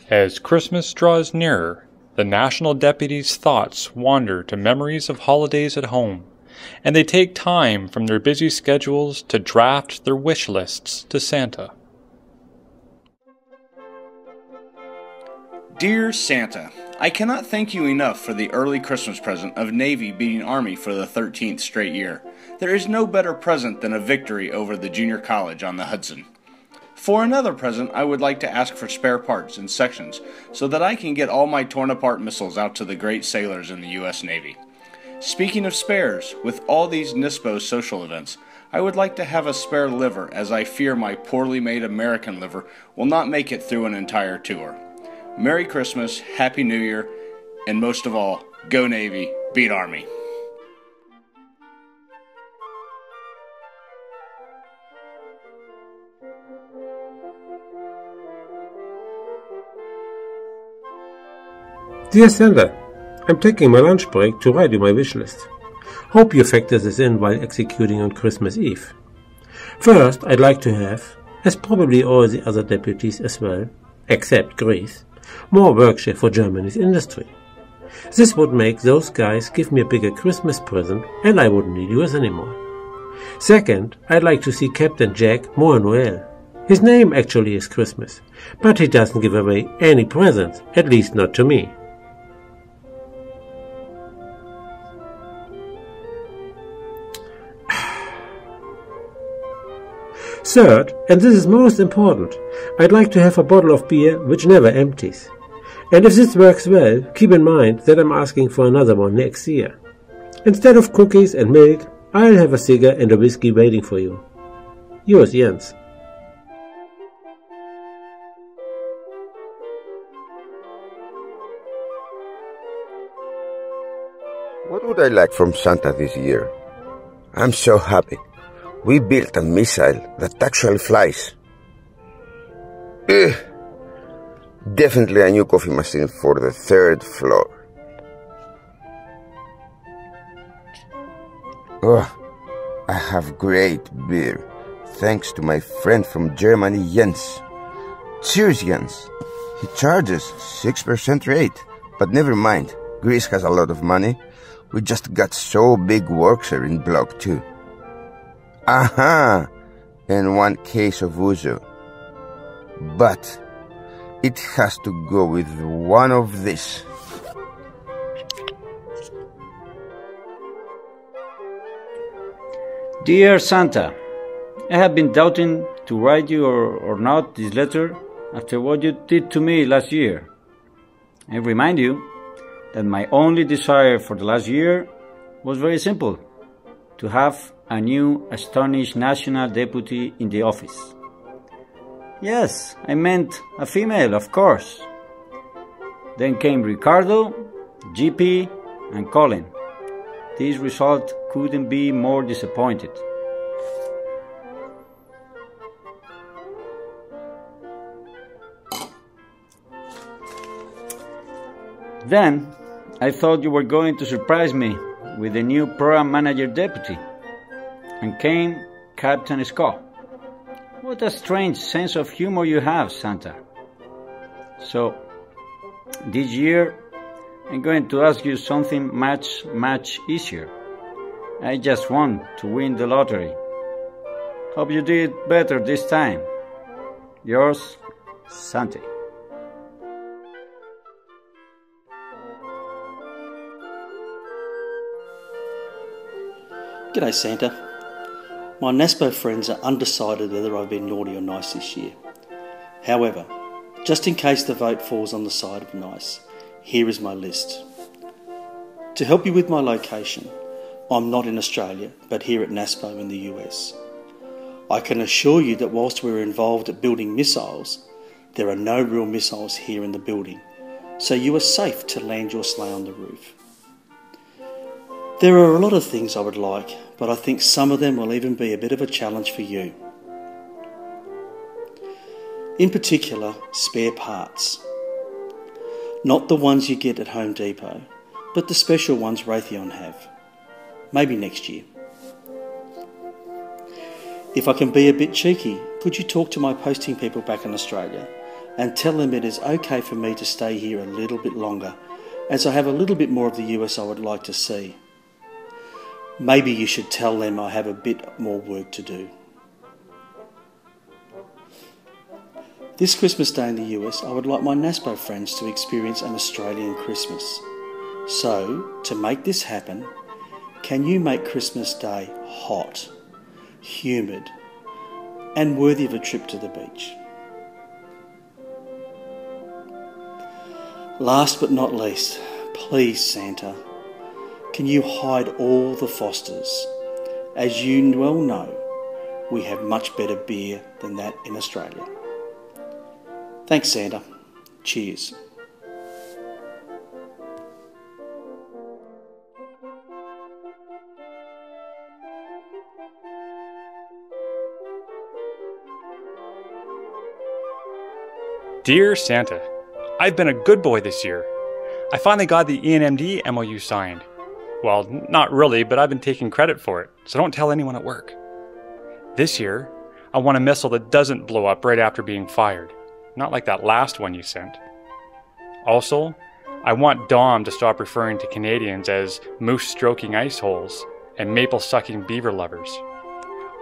As Christmas draws nearer, the National Deputy's thoughts wander to memories of holidays at home, and they take time from their busy schedules to draft their wish lists to Santa. Dear Santa, I cannot thank you enough for the early Christmas present of Navy beating Army for the 13th straight year. There is no better present than a victory over the junior college on the Hudson. For another present, I would like to ask for spare parts and sections so that I can get all my torn apart missiles out to the great sailors in the U.S. Navy. Speaking of spares, with all these NSPO social events, I would like to have a spare liver, as I fear my poorly made American liver will not make it through an entire tour. Merry Christmas, Happy New Year, and most of all, go Navy, beat Army. Dear Santa, I'm taking my lunch break to write you my wish list. Hope you factor this in while executing on Christmas Eve. First, I'd like to have, as probably all the other deputies as well, except Greece, more work share for Germany's industry. This would make those guys give me a bigger Christmas present and I wouldn't need yours anymore. Second, I'd like to see Captain Jack more Noel. His name actually is Christmas, but he doesn't give away any presents, at least not to me. Third, and this is most important, I'd like to have a bottle of beer which never empties. And if this works well, keep in mind that I'm asking for another one next year. Instead of cookies and milk, I'll have a cigar and a whiskey waiting for you. Yours, Jens. What would I like from Santa this year? I'm so happy. We built a missile that actually flies. Ugh. Definitely a new coffee machine for the 3rd floor. Oh, I have great beer, thanks to my friend from Germany, Jens. Cheers, Jens. He charges 6% rate, but never mind. Greece has a lot of money. We just got so big works here in Block 2. Aha! And 1 case of ouzo. But it has to go with one of this. Dear Santa, I have been doubting to write you or not this letter after what you did to me last year. I remind you that my only desire for the last year was very simple: to have a new astonished national deputy in the office. Yes, I meant a female, of course. Then came Ricardo, GP, and Colin. This result couldn't be more disappointed. Then, I thought you were going to surprise me with the new program manager deputy. And came Captain Scott. What a strange sense of humor you have, Santa. So, this year, I'm going to ask you something much easier. I just want to win the lottery. Hope you did better this time. Yours, Santi. G'day, Santa. My NSPO friends are undecided whether I've been naughty or nice this year. However, just in case the vote falls on the side of nice, here is my list. To help you with my location, I'm not in Australia, but here at NSPO in the US. I can assure you that whilst we're involved at building missiles, there are no real missiles here in the building, so you are safe to land your sleigh on the roof. There are a lot of things I would like, but I think some of them will even be a bit of a challenge for you. In particular, spare parts. Not the ones you get at Home Depot, but the special ones Raytheon have. Maybe next year. If I can be a bit cheeky, could you talk to my posting people back in Australia and tell them it is okay for me to stay here a little bit longer, as I have a little bit more of the US I would like to see. Maybe you should tell them I have a bit more work to do. This Christmas Day in the US, I would like my NSPO friends to experience an Australian Christmas. So, to make this happen, can you make Christmas Day hot, humid, and worthy of a trip to the beach? Last but not least, please Santa, can you hide all the Fosters? As you well know, we have much better beer than that in Australia. Thanks Santa. Cheers. Dear Santa, I've been a good boy this year. I finally got the ENMD MOU signed. Well, not really, but I've been taking credit for it, so don't tell anyone at work. This year, I want a missile that doesn't blow up right after being fired, not like that last one you sent. Also, I want Dom to stop referring to Canadians as moose-stroking ice holes and maple-sucking beaver lovers.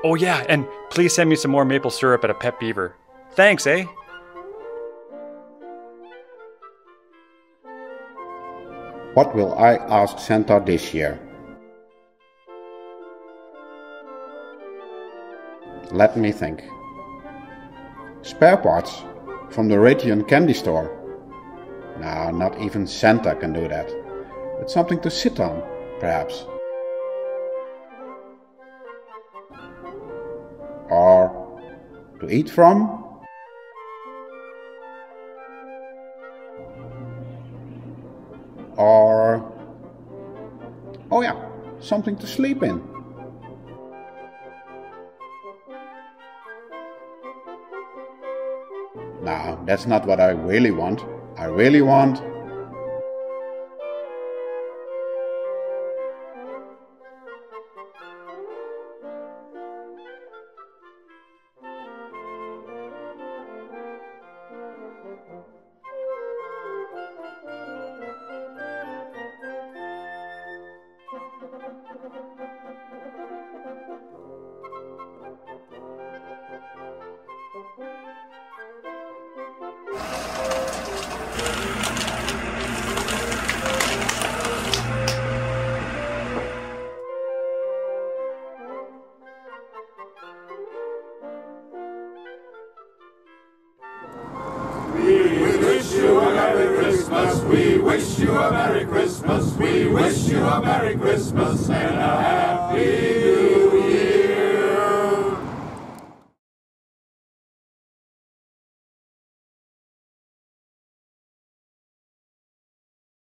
Oh yeah, and please send me some more maple syrup at a pet beaver. Thanks, eh? What will I ask Santa this year? Let me think. Spare parts from the Radiant candy store? No, not even Santa can do that. But something to sit on, perhaps. Or to eat from? Or, oh yeah, something to sleep in. No, that's not what I really want. I really want... We wish you a Merry Christmas. We wish you a Merry Christmas and a Happy New Year.